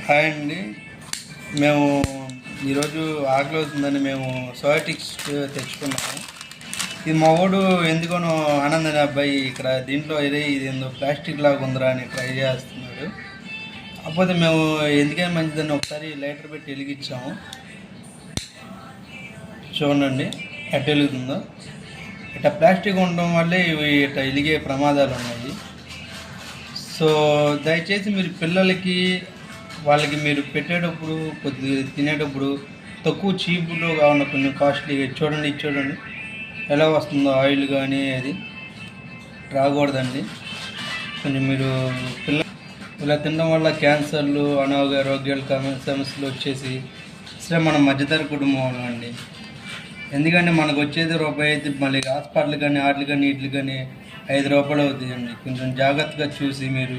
Hi అండి. మేము ఈరోజు ఆకలి అవుతుందని మేము సోయాటిక్స్ తెచ్చుకున్నాము. ఇది మా వాడు ఎందుకనో ఆనంద్ అబ్బాయి ఇక్కడ దీంట్లో ఇది ఏందో ప్లాస్టిక్ లాగా ఉందిరా అని ట్రై చేస్తున్నాడు. కాకపోతే మేము ఎందుకైనా మంచిదని ఒకసారి లైటర్ పెట్టి వెలిగించాము. చూడండి ఎట్ట వెలుగుతుందో. ఇట్లా ప్లాస్టిక్ ఉండడం వల్లే ఇవి ఇట్లా వెలిగే ప్రమాదాలు ఉన్నాయి. సో దయచేసి మీరు పిల్లలకి వాళ్ళకి మీరు పెట్టేటప్పుడు కొద్దిగా తినేటప్పుడు తక్కువ చీపులో కావున్న కొన్ని కాస్ట్లీ చూడండి ఎలా వస్తుందో ఆయిల్ కానీ అది రాకూడదండి. కొంచెం మీరు ఇలా తినడం వల్ల క్యాన్సర్లు అనారోగ్యాలు సమస్యలు వచ్చేసి అసలు మన మధ్యతర కుటుంబం అండి. ఎందుకంటే మనకు వచ్చేది రూపాయి అయితే మళ్ళీ హాస్పిటల్ కానీ వాటికి కానీ వీటికి కానీ 5 రూపాయలు అవుతాయండి. కొంచెం జాగ్రత్తగా చూసి మీరు